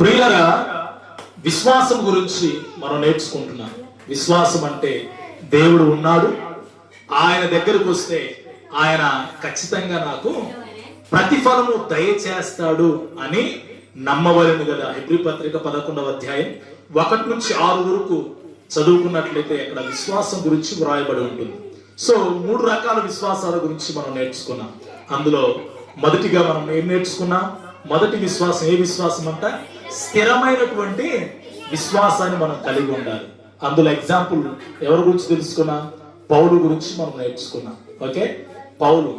ప్రియులరా, విశ్వాసం గురించి మనం నేర్చుకుంటున్నాం. విశ్వాసం అంటే దేవుడు ఉన్నాడు, ఆయన దగ్గరకు వస్తే ఆయన ఖచ్చితంగా నాకు ప్రతిఫలము దయచేస్తాడు అని నమ్మవలను కదా. హెబ్రీ పత్రిక 11వ అధ్యాయం 1 నుంచి 6 వరకు చదువుకున్నట్లయితే అక్కడ విశ్వాసం గురించి వ్రాయబడి ఉంటుంది. సో 3 రకాల విశ్వాసాల గురించి మనం నేర్చుకున్నాం. అందులో మొదటిగా మనం ఏం నేర్చుకున్నాం? మొదటి విశ్వాసం ఏ విశ్వాసం అంట? స్థిరమైనటువంటి విశ్వాసాన్ని మనం కలిగి ఉండాలి. అందులో ఎగ్జాంపుల్ ఎవరి గురించి తెలుసుకున్నాం? పౌలు గురించి మనం నేర్చుకున్నాం. ఓకే, పౌలు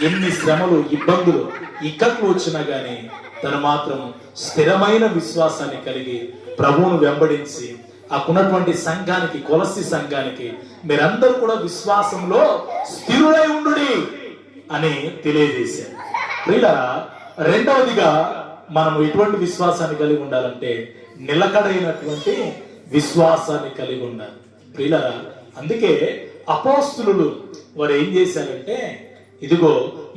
ఎన్ని శ్రమలు, ఇబ్బందులు, ఇక్కట్లు వచ్చినా గానీ తను మాత్రం స్థిరమైన విశ్వాసాన్ని కలిగి ప్రభువును వెంబడించి అక్కడున్నటువంటి సంఘానికి, కొలస్సి సంఘానికి మీరందరూ కూడా విశ్వాసంలో స్థిరులై ఉండుడి అని తెలియజేశారు. ప్రియులారా, రెండవదిగా మనం ఎటువంటి విశ్వాసాన్ని కలిగి ఉండాలంటే నిలకడైనటువంటి విశ్వాసాన్ని కలిగి ఉండాలి. ప్రియులారా, అందుకే అపోస్తులు వారు ఏం చేశారంటే, ఇదిగో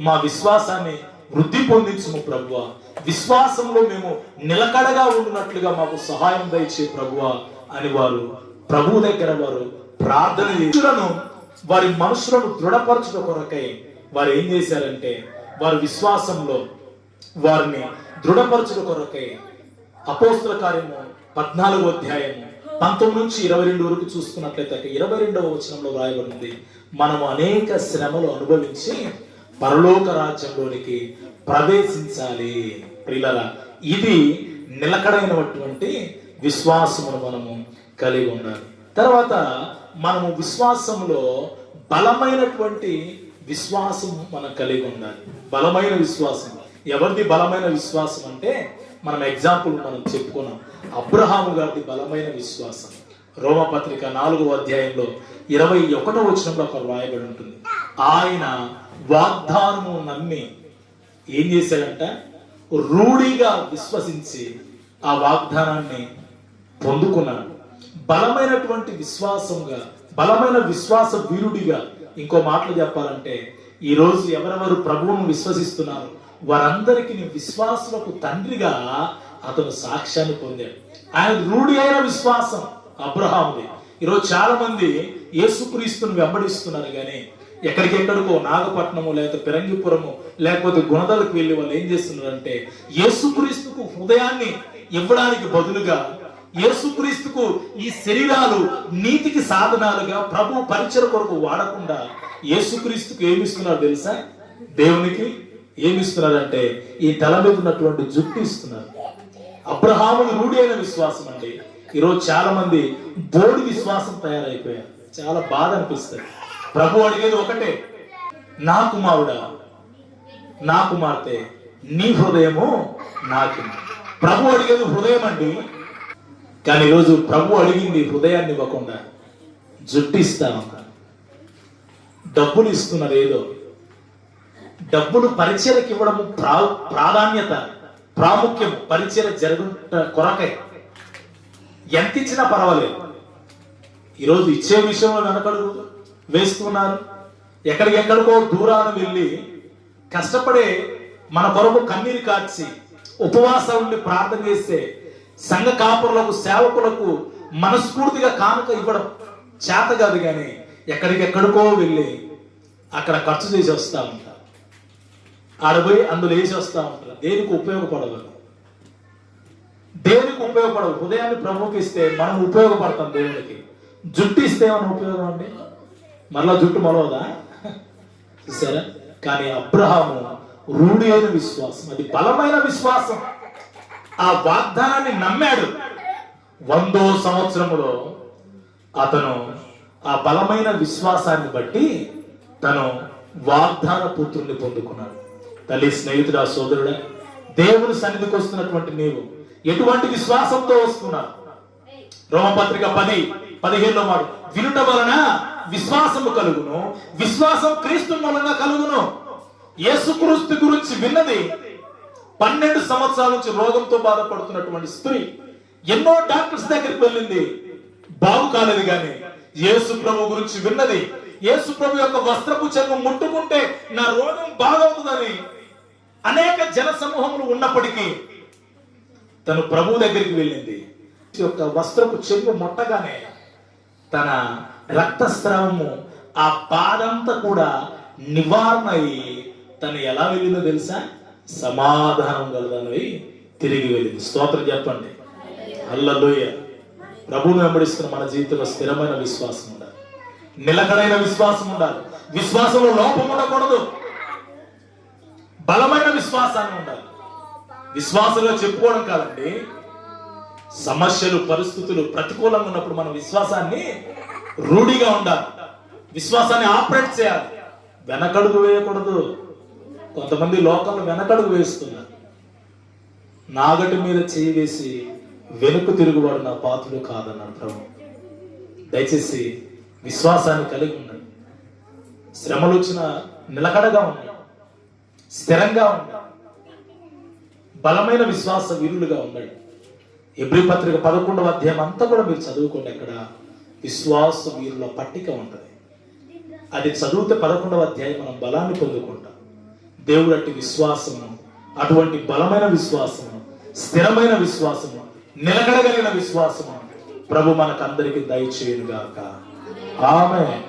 మా విశ్వాసాన్ని వృద్ధి పొందించుము ప్రభువా, విశ్వాసంలో మేము నిలకడగా ఉన్నట్లుగా మాకు సహాయం దయచే ప్రభువా అని వారు ప్రభు దగ్గర వారు ప్రార్థన చేస్తులను. వారి మనసులను దృఢపరచుట కొరకై వారు ఏం చేశారంటే, వారి విశ్వాసంలో వారిని దృఢపరచుట కొరకై అపోస్తుల కార్యము 14వ అధ్యాయము 19 నుంచి 22 వరకు చూసుకున్నట్లయితే 22వ వచనంలో రాయబడింది, మనము అనేక శ్రమలు అనుభవించి పరలోక రాజ్యంలోనికి ప్రవేశించాలి. ప్రియులారా, ఇది నిలకడైనటువంటి విశ్వాసమును మనము కలిగి ఉండాలి. తర్వాత మనము విశ్వాసంలో బలమైనటువంటి విశ్వాసం మనం కలిగి ఉండాలి. బలమైన విశ్వాసం ఎవరిది? బలమైన విశ్వాసం అంటే మనం ఎగ్జాంపుల్ మనం చెప్పుకున్నాం. అబ్రహాము గారిది బలమైన విశ్వాసం. రోమపత్రిక 4వ అధ్యాయంలో 21వ వచనంలో ఒక రాయబడి ఉంటుంది. ఆయన వాగ్దానము నమ్మి ఏం చేశాడంట? రూఢిగా విశ్వసించి ఆ వాగ్దానాన్ని పొందుకున్నాడు. బలమైనటువంటి విశ్వాసంగా, బలమైన విశ్వాస వీరుడిగా, ఇంకో మాటలు చెప్పాలంటే ఈ రోజు ఎవరెవరు ప్రభువును విశ్వసిస్తున్నారు వారందరికీ విశ్వాసులకు తండ్రిగా అతను సాక్ష్యాన్ని పొందాడు. ఆయన రూఢి అయిన విశ్వాసం అబ్రహాముది. ఈరోజు చాలా మంది యేసుక్రీస్తును వెంబడిస్తున్నారు, కానీ ఎక్కడికెక్కడికో నాగపట్నము లేకపోతే పెరంగిపురము లేకపోతే గుణదలకు వెళ్ళి వాళ్ళు ఏం చేస్తున్నారంటే యేసుక్రీస్తుకు హృదయాన్ని ఇవ్వడానికి బదులుగా యేసుక్రీస్తుకు ఈ శరీరాలు నీతికి సాధనాలుగా ప్రభు పరిచయ కొరకు వాడకుండా యేసుక్రీస్తుకు ఏమిస్తున్నారు తెలుసా? దేవునికి ఏమిస్తున్నారంటే ఈ తల మీద ఉన్నటువంటి జుట్టు ఇస్తున్నారు. అబ్రహాముని రూఢి అయిన విశ్వాసం అండి. ఈరోజు చాలా మంది బోడి విశ్వాసం తయారైపోయారు. చాలా బాధ అనిపిస్తుంది. ప్రభు అడిగేది ఒకటే, నా కుమారుడా, నా కుమార్తె, నీ హృదయము నాకు. ప్రభు అడిగేది హృదయం అండి. కానీ ఈరోజు ప్రభు అడిగింది హృదయాన్ని ఇవ్వకుండా జుట్టు ఇస్తానన్నారు, డబ్బులు ఇస్తున్నారు. ఏదో డబ్బులు పరిచయకి ఇవ్వడము ప్రాధాన్యత, ప్రాముఖ్యం పరిచయ జరుగుట కొరకై ఎంత ఇచ్చినా పర్వాలేదు. ఈరోజు ఇచ్చే విషయంలో వెనకడుగు వేస్తున్నారు. ఎక్కడికెక్కడికో దూరాన వెళ్ళి కష్టపడే మన కొరకు కన్నీరు కార్చి ఉపవాసం ఉండి ప్రార్థన చేస్తే సంఘ కాపురులకు, సేవకులకు మనస్ఫూర్తిగా కానుక ఇవ్వడం చేత కాదు, కానీ ఎక్కడికెక్కడికో వెళ్ళి అక్కడ ఖర్చు చేసి వస్తా ఉంటారు. ఆడపోయి అందులో వేసి వస్తా ఉంటారు. దేనికి ఉపయోగపడదు, దేవునికి ఉపయోగపడదు. హృదయాన్ని ప్రభువుకి ఇస్తే మనం ఉపయోగపడతాం. దేవునికి జుట్టు ఇస్తే ఏమైనా ఉపయోగం అండి? మరలా జుట్టు మొలవదా? చూసారా? కానీ అబ్రహాము రూఢి అయిన విశ్వాసం, అది బలమైన విశ్వాసం. ఆ వాగ్దానాన్ని నమ్మాడు. 100వ సంవత్సరములో అతను ఆ బలమైన విశ్వాసాన్ని బట్టి తను వాగ్దాన పుత్రుని పొందుకున్నాడు. తల్లి, స్నేహితుడా, సోదరుడా, దేవుని సన్నిధికి వస్తున్నటువంటి నీవు ఎటువంటి విశ్వాసంతో వస్తున్నావు? రోమపత్రిక 10:15లో మాట, వినుట వలన విశ్వాసము కలుగును, విశ్వాసం క్రీస్తు మూలంగా కలుగును. యేసుక్రీస్తు గురించి విన్నది 12 సంవత్సరాల నుంచి రోగంతో బాధపడుతున్నటువంటి స్త్రీ ఎన్నో డాక్టర్స్ దగ్గరికి వెళ్ళింది, బాగు కాలేదు. కానీ యేసు ప్రభు గురించి విన్నది, యేసు ప్రభు యొక్క వస్త్రపు చెంగు ముట్టుకుంటే నా రోగం బాగవుతుందని అనేక జన సమూహములు ఉన్నప్పటికీ తను ప్రభు దగ్గరికి వెళ్ళింది. యొక్క వస్త్రపు చెంగు ముట్టగానే తన రక్తస్రావము ఆ బాధంతా కూడా నివారణ అయ్యి తను ఎలా వెళ్ళిందో తెలుసా? సమాధానం గలదనవి తిరిగి వెళ్ళింది. స్తోత్రం చెప్పండి. హల్లెలూయా. ప్రభువును వెంబడిస్తున్న మన జీవితంలో స్థిరమైన విశ్వాసం ఉండాలి, నిలకడైన విశ్వాసం ఉండాలి. విశ్వాసంలో లోపం ఉండకూడదు, బలమైన విశ్వాసాన్ని ఉండాలి. విశ్వాసంగా చెప్పుకోవడం కాదండి, సమస్యలు పరిస్థితులు ప్రతికూలంగా ఉన్నప్పుడు మన విశ్వాసాన్ని రూఢిగా ఉండాలి, విశ్వాసాన్ని ఆపరేట్ చేయాలి, వెనకడుగు వేయకూడదు. కొంతమంది లోకంలో వెనకడుగు వేస్తున్నారు. నాగటి మీద చేయి వేసి వెనుక తిరుగువాడు నా పాత్రుడు కాదన్నాడు ప్రభు. దయచేసి విశ్వాసాన్ని కలిగి ఉండండి. శ్రమలు వచ్చిన నిలకడగా ఉండండి, స్థిరంగా ఉండండి, బలమైన విశ్వాస వీరులుగా ఉండండి. హెబ్రీ పత్రిక 11వ అధ్యాయం అంతా కూడా మీరు చదువుకోండి. అక్కడ విశ్వాస వీరుల పట్టిక ఉంటుంది. అది చదివితే 11వ అధ్యాయం మనం బలాన్ని పొందుకుంటాం. దేవుడు అట్టి విశ్వాసము, అటువంటి బలమైన విశ్వాసము, స్థిరమైన విశ్వాసము, నిలకడగలిగిన విశ్వాసము ప్రభు మనకందరికి దయచేయును గాక. ఆమేన్.